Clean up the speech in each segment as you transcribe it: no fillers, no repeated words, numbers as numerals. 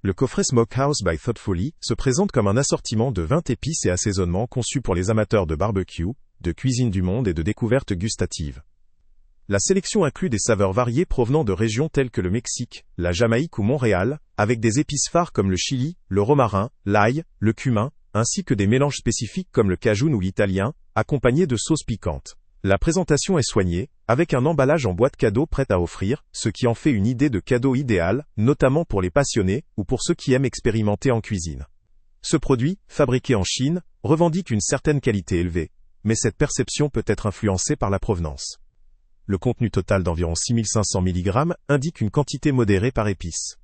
Le coffret Smokehouse by Thoughtfully se présente comme un assortiment de 20 épices et assaisonnements conçus pour les amateurs de barbecue, de cuisine du monde et de découvertes gustatives. La sélection inclut des saveurs variées provenant de régions telles que le Mexique, la Jamaïque ou Montréal, avec des épices phares comme le chili, le romarin, l'ail, le cumin, ainsi que des mélanges spécifiques comme le cajun ou l'italien, accompagnés de sauces piquantes. La présentation est soignée, avec un emballage en boîte cadeau prête à offrir, ce qui en fait une idée de cadeau idéale, notamment pour les passionnés ou pour ceux qui aiment expérimenter en cuisine. Ce produit, fabriqué en Chine, revendique une certaine qualité élevée, mais cette perception peut être influencée par la provenance. Le contenu total d'environ 6500 mg indique une quantité modérée par épice.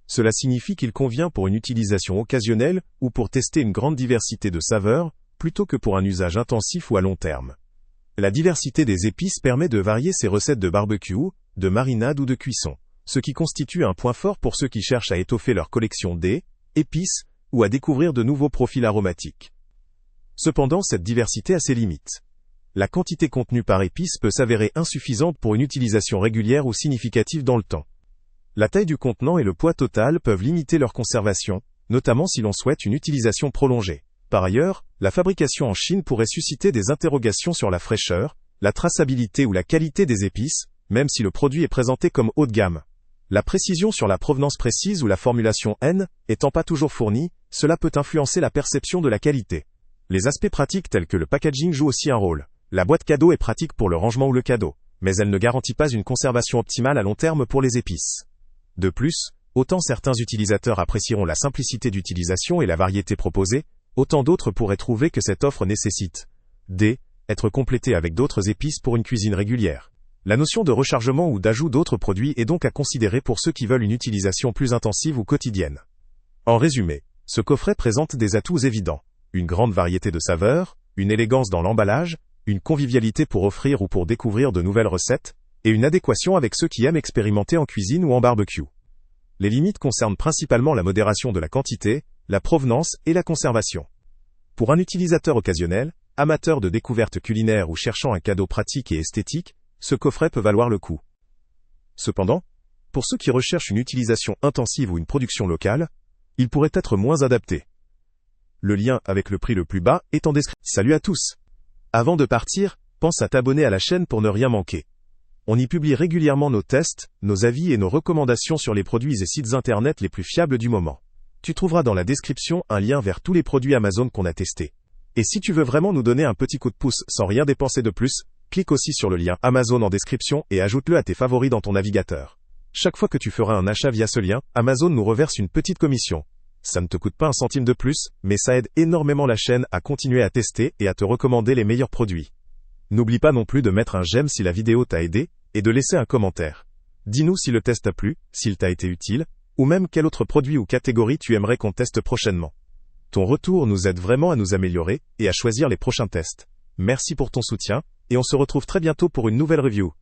Cela signifie qu'il convient pour une utilisation occasionnelle ou pour tester une grande diversité de saveurs, plutôt que pour un usage intensif ou à long terme. La diversité des épices permet de varier ses recettes de barbecue, de marinade ou de cuisson, ce qui constitue un point fort pour ceux qui cherchent à étoffer leur collection d'épices ou à découvrir de nouveaux profils aromatiques. Cependant, cette diversité a ses limites. La quantité contenue par épice peut s'avérer insuffisante pour une utilisation régulière ou significative dans le temps. La taille du contenant et le poids total peuvent limiter leur conservation, notamment si l'on souhaite une utilisation prolongée. Par ailleurs, la fabrication en Chine pourrait susciter des interrogations sur la fraîcheur, la traçabilité ou la qualité des épices, même si le produit est présenté comme haut de gamme. La précision sur la provenance précise ou la formulation N étant pas toujours fournie, cela peut influencer la perception de la qualité. Les aspects pratiques tels que le packaging jouent aussi un rôle. La boîte cadeau est pratique pour le rangement ou le cadeau, mais elle ne garantit pas une conservation optimale à long terme pour les épices. De plus, autant certains utilisateurs apprécieront la simplicité d'utilisation et la variété proposée, autant d'autres pourraient trouver que cette offre nécessite d'être complétée avec d'autres épices pour une cuisine régulière. La notion de rechargement ou d'ajout d'autres produits est donc à considérer pour ceux qui veulent une utilisation plus intensive ou quotidienne. En résumé, ce coffret présente des atouts évidents. Une grande variété de saveurs, une élégance dans l'emballage, une convivialité pour offrir ou pour découvrir de nouvelles recettes, et une adéquation avec ceux qui aiment expérimenter en cuisine ou en barbecue. Les limites concernent principalement la modération de la quantité, la provenance et la conservation. Pour un utilisateur occasionnel, amateur de découvertes culinaires ou cherchant un cadeau pratique et esthétique, ce coffret peut valoir le coup. Cependant, pour ceux qui recherchent une utilisation intensive ou une production locale, il pourrait être moins adapté. Le lien avec le prix le plus bas est en description. Salut à tous! Avant de partir, pense à t'abonner à la chaîne pour ne rien manquer. On y publie régulièrement nos tests, nos avis et nos recommandations sur les produits et sites internet les plus fiables du moment. Tu trouveras dans la description un lien vers tous les produits Amazon qu'on a testés. Et si tu veux vraiment nous donner un petit coup de pouce sans rien dépenser de plus, clique aussi sur le lien Amazon en description et ajoute-le à tes favoris dans ton navigateur. Chaque fois que tu feras un achat via ce lien, Amazon nous reverse une petite commission. Ça ne te coûte pas un centime de plus, mais ça aide énormément la chaîne à continuer à tester et à te recommander les meilleurs produits. N'oublie pas non plus de mettre un j'aime si la vidéo t'a aidé, et de laisser un commentaire. Dis-nous si le test t'a plu, s'il t'a été utile, ou même quel autre produit ou catégorie tu aimerais qu'on teste prochainement. Ton retour nous aide vraiment à nous améliorer et à choisir les prochains tests. Merci pour ton soutien, et on se retrouve très bientôt pour une nouvelle review.